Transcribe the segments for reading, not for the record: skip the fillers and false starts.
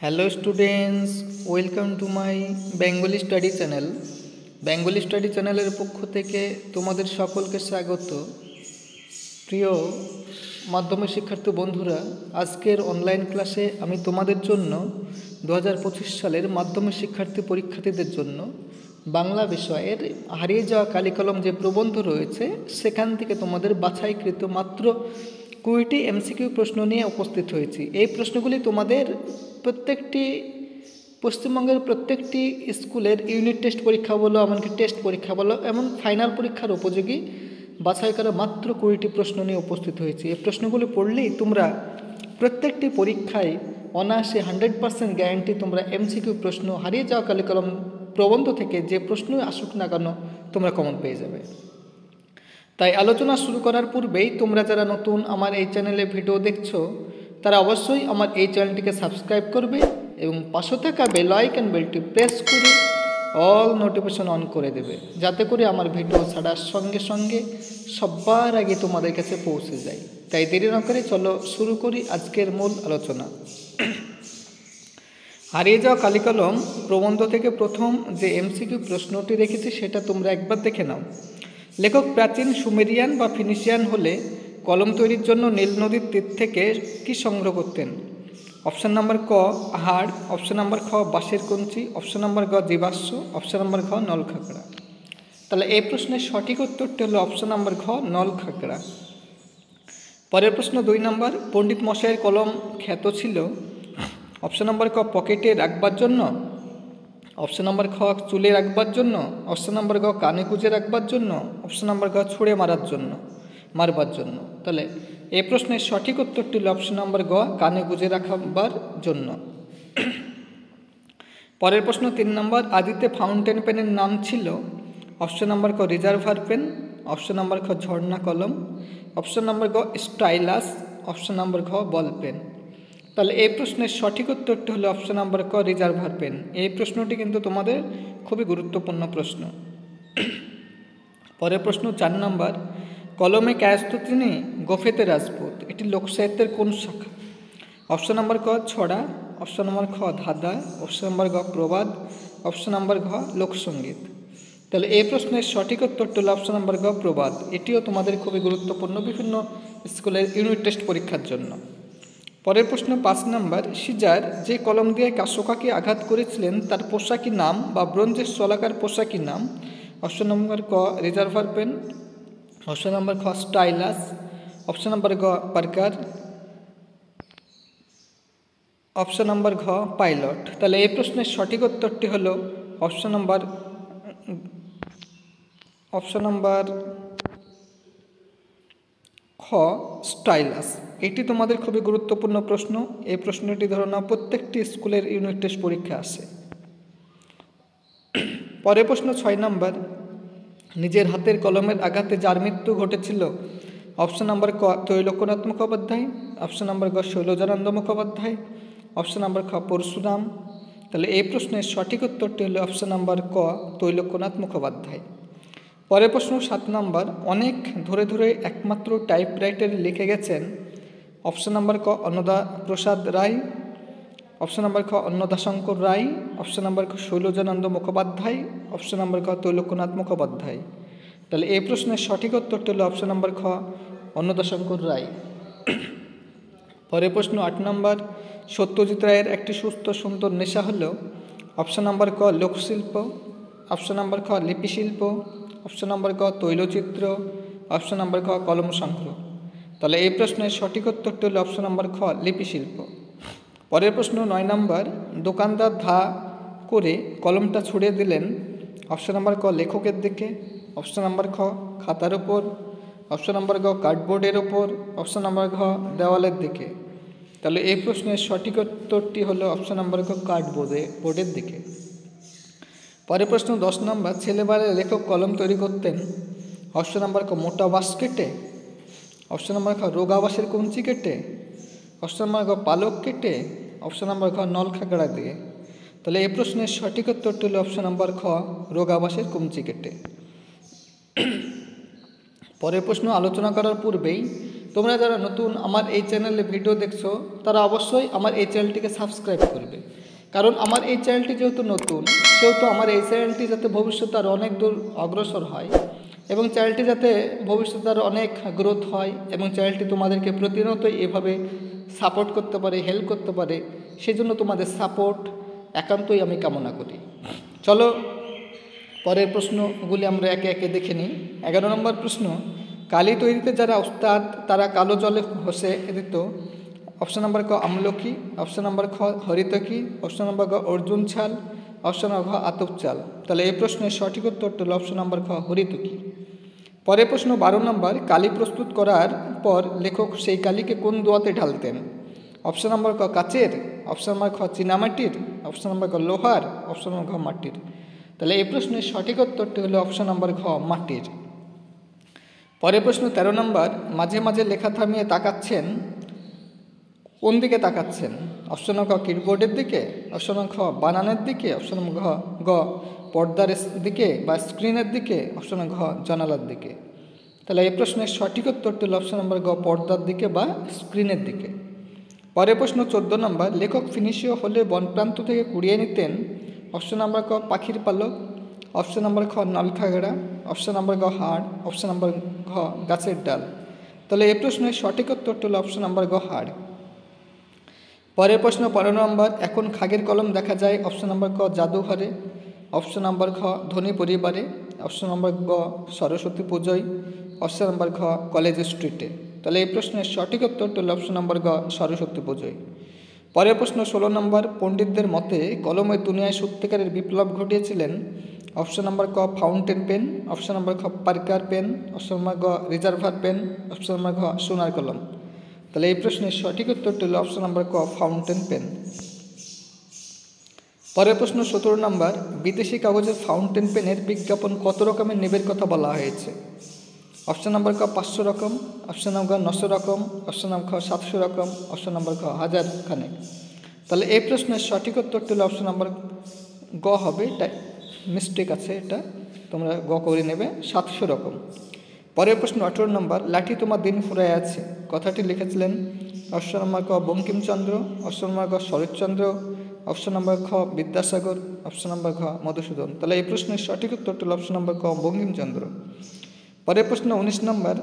Hello students, welcome to my Bengali study channel. Bengali study চ্যানেলের পক্ষ থেকে তোমাদের সকলকে স্বাগত। প্রিয় মাধ্যমিক শিক্ষার্থী বন্ধুরা, আজকের অনলাইন ক্লাসে আমি তোমাদের জন্য 2025 সালের মাধ্যমিক শিক্ষার্থী পরীক্ষার্থীদের জন্য বাংলা বিষয়ের হারিয়ে যাওয়া কালিকলম যে প্রবন্ধ রয়েছে সেখান থেকে তোমাদের বাছাইকৃত মাত্র 20টি এমসিকিউ প্রশ্ন নিয়ে উপস্থিত হয়েছি। এই প্রশ্নগুলি তোমাদের প্রত্যেকটি পশ্চিমবঙ্গের প্রত্যেকটি স্কুলের ইউনিট টেস্ট পরীক্ষা বলো, এমনকি টেস্ট পরীক্ষা বলো, এমন ফাইনাল পরীক্ষার উপযোগী বাছাই করা মাত্র 20টি প্রশ্ন নিয়ে উপস্থিত হয়েছে। এই প্রশ্নগুলো পড়লেই তোমরা প্রত্যেকটি পরীক্ষায় অনায়াসে 100% গ্যারান্টি তোমরা এমসিকিউ প্রশ্ন হারিয়ে যাওয়া কালিকলম প্রবন্ধ থেকে যে প্রশ্ন আসুক না কেন তোমরা কমন পেয়ে যাবে। তাই আলোচনা শুরু করার পূর্বেই তোমরা যারা নতুন আমার এই চ্যানেলে ভিডিও দেখছো তারা অবশ্যই আমার এই চ্যানেলটিকে সাবস্ক্রাইব করবে এবং পাশে থাকা বেল আইকন বেলটি প্রেস করে অল নোটিফিকেশন অন করে দেবে, যাতে করে আমার ভিডিও ছাড়ার সঙ্গে সঙ্গে সবার আগে তোমাদের কাছে পৌঁছে যায়। তাই দেরি না করে চলো শুরু করি আজকের মূল আলোচনা। হারিয়ে যাওয়া কালিকলম প্রবন্ধ থেকে প্রথম যে এমসিকিউ প্রশ্নটি রেখেছি সেটা তোমরা একবার দেখে নাও। লেখক প্রাচীন সুমেরিয়ান বা ফিনিশিয়ান হলে কলম তৈরির জন্য নীল নদীর তীর থেকে কি সংগ্রহ করতেন? অপশান নাম্বার ক হাড়, অপশান নাম্বার খ বাঁশের কঞ্চি, অপশান নাম্বার গ জীবাশ্ম, অপশান নাম্বার ঘ নলখাগড়া। তাহলে এই প্রশ্নের সঠিক উত্তরটি হলো অপশান নাম্বার ঘ নলখাগড়া। পরের প্রশ্ন 2 নম্বর, পণ্ডিত মশাইয়ের কলম খ্যাত ছিল অপশান নাম্বার ক পকেটে রাখবার জন্য, অপশান নাম্বার খ চুলে রাখবার জন্য, অপশান নাম্বার গ কানে গুঁজে রাখবার জন্য, অপশান নাম্বার গ ছুঁড়ে মারবার জন্য। তাহলে এই প্রশ্নের সঠিক উত্তরটি হল অপশান নাম্বার গ কানে গুঁজে রাখবার জন্য। পরের প্রশ্ন 3 নম্বর, আদিতে ফাউন্টেন পেনের নাম ছিল অপশান নাম্বার ক রিজার্ভার পেন, অপশান নাম্বার খ ঝর্ণা কলম, অপশান নাম্বার গ স্টাইলাস, অপশান নাম্বার ঘ বল পেন। তাহলে এই প্রশ্নের সঠিক উত্তরটি হলো অপশান নাম্বার ক রিজার্ভার পেন। এই প্রশ্নটি কিন্তু তোমাদের খুবই গুরুত্বপূর্ণ প্রশ্ন। পরের প্রশ্ন 4 নম্বর, কলমে কায়স্থ তিনি গোফেতে রাজপুত এটি লোকসাহিত্যের কোন শাখা? অপশান নাম্বার ক ছড়া, অপশান নাম্বার খ ধাঁধা, অপশান নাম্বার গ প্রবাদ, অপশান নাম্বার ঘ লোকসঙ্গীত। তাহলে এই প্রশ্নের সঠিক উত্তরটি হলো অপশান নাম্বার গ প্রবাদ। এটিও তোমাদের খুবই গুরুত্বপূর্ণ বিভিন্ন স্কুলের ইউনিট টেস্ট পরীক্ষার জন্য। পরের প্রশ্ন 5 নম্বর, সিজার যে কলম দিয়ে কাশোকাকে আঘাত করেছিলেন তার পোশাকি নাম বা ব্রোঞ্জের শলাকার পোশাকি নাম? অপশান নম্বর ক রিজার্ভার পেন, অপশান নম্বর খ স্টাইলাস, অপশান নম্বর গ পার্কার, অপশান নম্বর ঘ পাইলট। তাহলে এই প্রশ্নের সঠিক উত্তরটি হলো অপশান নম্বর খ স্টাইলাস। এটি তোমাদের খুবই গুরুত্বপূর্ণ প্রশ্ন। এই প্রশ্নটি ধরো না প্রত্যেকটি স্কুলের ইউনিট টেস্ট পরীক্ষা আসে। পরের প্রশ্ন 6 নম্বর, নিজের হাতের কলমের আঘাতে যার মৃত্যু ঘটেছিল? অপশান নাম্বার ক ত্রৈলোক্যনাথ মুখোপাধ্যায়, অপশান নাম্বার গ শৈলজানন্দ মুখোপাধ্যায়, অপশান নাম্বার খ পরশুরাম। তাহলে এই প্রশ্নের সঠিক উত্তরটি হলো অপশান নাম্বার ক ত্রৈলোক্যনাথ মুখোপাধ্যায়। পরের প্রশ্ন 7 নম্বর, অনেক ধরে ধরে একমাত্র টাইপরাইটারে লিখে গেছেন? অপশান নাম্বার ক অন্নদা প্রসাদ রায়, অপশান নাম্বার খ অন্নদাশঙ্কর রায়, অপশান নাম্বার খ শৈলজানন্দ মুখোপাধ্যায়, অপশান নাম্বার খ ত্রৈলোক্যনাথ মুখোপাধ্যায়। তাহলে এই প্রশ্নের সঠিক উত্তরটি হলো অপশান নাম্বার খ অন্নদাশঙ্কর রায়। পরের প্রশ্ন 8 নম্বর, সত্যজিৎ রায়ের একটি সুস্থ সুন্দর নেশা হলো? অপশান নাম্বার ক লোকশিল্প, অপশান নাম্বার খ লিপিশিল্প, অপশান নাম্বার ক তৈলচিত্র, অপশান নাম্বার খ কলম সংগ্রহ। তাহলে এই প্রশ্নের সঠিক উত্তরটি হলো অপশান নাম্বার খ লিপিশিল্প। পরের প্রশ্ন 9 নম্বর, দোকানদার ধা করে কলমটা ছুড়ে দিলেন? অপশান নাম্বার ক লেখকের দিকে, অপশান নাম্বার খ খাতার ওপর, অপশান নাম্বার গ কার্ডবোর্ডের ওপর, অপশান নাম্বার ঘ দেওয়ালের দিকে। তাহলে এই প্রশ্নের সঠিক উত্তরটি হলো অপশান নাম্বার গ বোর্ডের দিকে। পরের প্রশ্ন 10 নম্বর, ছেলেবেলায় লেখক কলম তৈরি করতেন? অপশান নাম্বার ক মোটা বাঁশ কেটে, অপশান নাম্বার খ রোগা বাঁশের কঞ্চি কেটে, অপশান নাম্বার গ পালক কেটে, অপশান নাম্বার ঘ নলখাগড়া দিয়ে। তাহলে এই প্রশ্নের সঠিক উত্তরটি হলো অপশান নাম্বার খ রোগা বাঁশের কঞ্চি কেটে। পরের প্রশ্ন আলোচনা করার পূর্বেই তোমরা যারা নতুন আমার এই চ্যানেলে ভিডিও দেখছো তারা অবশ্যই আমার এই চ্যানেলটিকে সাবস্ক্রাইব করবে, কারণ আমার এই চ্যানেলটি যেহেতু নতুন সেহেতু আমার এই চ্যানেলটি যাতে ভবিষ্যতে আরও অনেক দূর অগ্রসর হয় এবং চ্যানেলটি যাতে ভবিষ্যতে আরও অনেক গ্রোথ হয় এবং চ্যানেলটি তোমাদেরকে প্রতিনিয়তই এভাবে সাপোর্ট করতে পারে, হেল্প করতে পারে, সেজন্য তোমাদের সাপোর্ট একান্তই আমি কামনা করি। চলো পরের প্রশ্নগুলি আমরা একে একে দেখে নিই। 11 নম্বর প্রশ্ন, কালি তৈরিতে যারা ওস্তাদ তারা কালো জলে ঘষে দিত। অপশন নাম্বার ক আমলকি, অপশন নাম্বার খ হরিতকি, অপশন নাম্বার গ অর্জুন ছাল, অপশন নাম্বার ঘ আতপ চাল। তাহলে এই প্রশ্নের সঠিক উত্তরটা হলো অপশন নাম্বার খ হরিতকি। পরের প্রশ্ন 12 নম্বর, কালি প্রস্তুত করার পর লেখক সেই কালিকে কোন দোয়াতে ঢালতেন? অপশন নাম্বার ক কাচের, অপশন নাম্বার খ চীনামাটির, অপশন নাম্বার ক লোহার, অপশন নাম্বার ঘ মাটির। তাহলে এই প্রশ্নের সঠিক উত্তরটি হলো অপশন নাম্বার ঘ মাটির। পরের প্রশ্ন 13 নম্বর, মাঝে মাঝে লেখা থামিয়ে তাকাচ্ছেন, কোন দিকে তাকাচ্ছেন? অপশন নাম্বার ক কিবোর্ডের দিকে, অপশন নাম্বার খ বানানের দিকে, অপশন নাম্বার গ পর্দার দিকে বা স্ক্রিনের দিকে, অপশন নাম্বার ঘ জানালার দিকে। তাহলে এই প্রশ্নের সঠিক উত্তরটি হলো অপশন নাম্বার গ পর্দার দিকে বা স্ক্রিনের দিকে। পরের প্রশ্ন 14 নম্বর, লেখক ফিনিশীয় হলে বনপ্রান্ত থেকে কুড়িয়ে নিতেন। অপশন নাম্বার ক পাখির পালক, অপশন নাম্বার খ নলখাগড়া, অপশন নাম্বার গ হাড়, অপশন নাম্বার ঘ গাছের ডাল। তাহলে এই প্রশ্নের সঠিক উত্তরটি হলো অপশন নাম্বার গ হাড়। পরের প্রশ্ন 15 নম্বর, এখন খাগের কলম দেখা যায়। অপশন নাম্বার ক জাদুঘরে, অপশন নাম্বার খ ধনী পরিবারে, অপশন নাম্বার গ সরস্বতী পুজোয়, অপশন নাম্বার ঘ কলেজ স্ট্রিটে। তাহলে এই প্রশ্নের সঠিক উত্তরটি হলো অপশন নাম্বার গ সরস্বতী পুজোয়। পরের প্রশ্ন 16 নম্বর, পণ্ডিতদের মতে কলমের দুনিয়ায় সত্যিকারের বিপ্লব ঘটিয়েছিলেন। অপশন নাম্বার ক ফাউন্টেন পেন, অপশন নাম্বার খ পার্কার পেন, অপশন নাম্বার গ রিজার্ভার পেন, অপশন নাম্বার ঘ সোনার কলম। তাহলে এই প্রশ্নের সঠিক উত্তরটি হলো অপশন নাম্বার ক ফাউন্টেন পেন। পরের প্রশ্ন 17 নম্বর, বিদেশি কাগজের ফাউন্টেন পেনের বিজ্ঞাপন কত রকমের নিবের কথা বলা হয়েছে? অপশন নাম্বার ক 500 রকম, অপশন নাম্বার 900 রকম, অপশন নাম্বার খ 700 রকম, অপশন নাম্বার খ 1000 খানেক। তাহলে এই প্রশ্নের সঠিক উত্তরটি হলো অপশন নাম্বার গ হবে, এটা মিস্টেক আছে, এটা তোমরা গ করে নেবে, 700 রকম। পরের প্রশ্ন 18 নম্বর, লাঠি তোমার দিন ফুরায় আছে কথাটি লিখেছিলেন। অপশন নাম্বার ক বঙ্কিমচন্দ্র, অপশন নাম্বার ক শরৎচন্দ্র, অপশন নাম্বার খ বিদ্যাসাগর, অপশন নাম্বার ঘ মধুসূদন। তাহলে এই প্রশ্নের সঠিক উত্তরটি হলো অপশন নাম্বার ক বঙ্কিমচন্দ্র। পরের প্রশ্ন 19 নম্বর,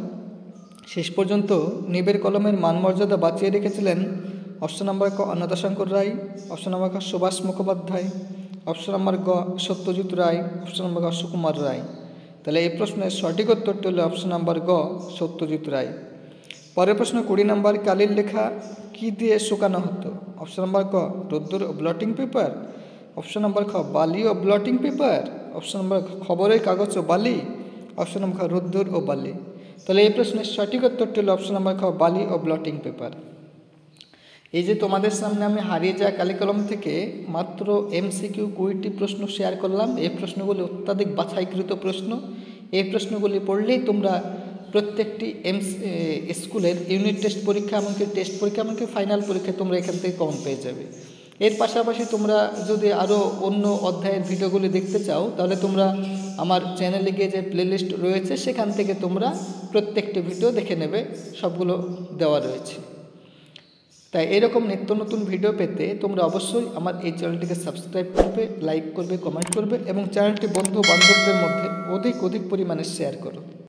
শেষ পর্যন্ত নিবের কলমের মানমর্যাদা বাঁচিয়ে রেখেছিলেন। অপশন নাম্বার ক অন্নদাশঙ্কর রায়, অপশন নাম্বার খ সুভাষ মুখোপাধ্যায়, অপশন নাম্বার গ সত্যজিৎ রায়, অপশন নাম্বার গ সুকুমার রায়। তাহলে এই প্রশ্নের সঠিক উত্তরটি হলো অপশন নাম্বার গ সত্যজিৎ রায়। পরের প্রশ্ন 20 নম্বর, কালির লেখা কি দিয়ে শুকানো হতো? অপশন নাম্বার ক রোদ্দুর ও ব্লটিং পেপার, অপশন নাম্বার খ বালি ও ব্লটিং পেপার, অপশন নাম্বার খবরের কাগজ ও বালি, অপশন নাম্বার খ রোদ্দুর ও বালি। তাহলে এই প্রশ্নের সঠিক উত্তরটি হলো অপশন নাম্বার খ বালি ও ব্লটিং পেপার। এই যে তোমাদের সামনে আমি হারিয়ে যাওয়া কালি কলম থেকে মাত্র MCQ 20টি প্রশ্ন শেয়ার করলাম। এই প্রশ্নগুলি অত্যাধিক বাছাইকৃত প্রশ্ন। এই প্রশ্নগুলি পড়লেই তোমরা প্রত্যেকটি স্কুলের ইউনিট টেস্ট পরীক্ষা, এমনকি টেস্ট পরীক্ষা, এমনকি ফাইনাল পরীক্ষায় তোমরা এখান থেকে কমন পেয়ে যাবে। এর পাশাপাশি তোমরা যদি আরও অন্য অধ্যায়ের ভিডিওগুলি দেখতে চাও তাহলে তোমরা আমার চ্যানেলে গিয়ে যে প্লেলিস্ট রয়েছে সেখান থেকে তোমরা প্রত্যেকটি ভিডিও দেখে নেবে, সবগুলো দেওয়া রয়েছে। তাই এরকম নিত্য নতুন ভিডিও পেতে তোমরা অবশ্যই আমার এই চ্যানেলটিকে সাবস্ক্রাইব করবে, লাইক করবে, কমেন্ট করবে এবং চ্যানেলটি বন্ধু বান্ধবদের মধ্যে অধিক পরিমাণে শেয়ার করো।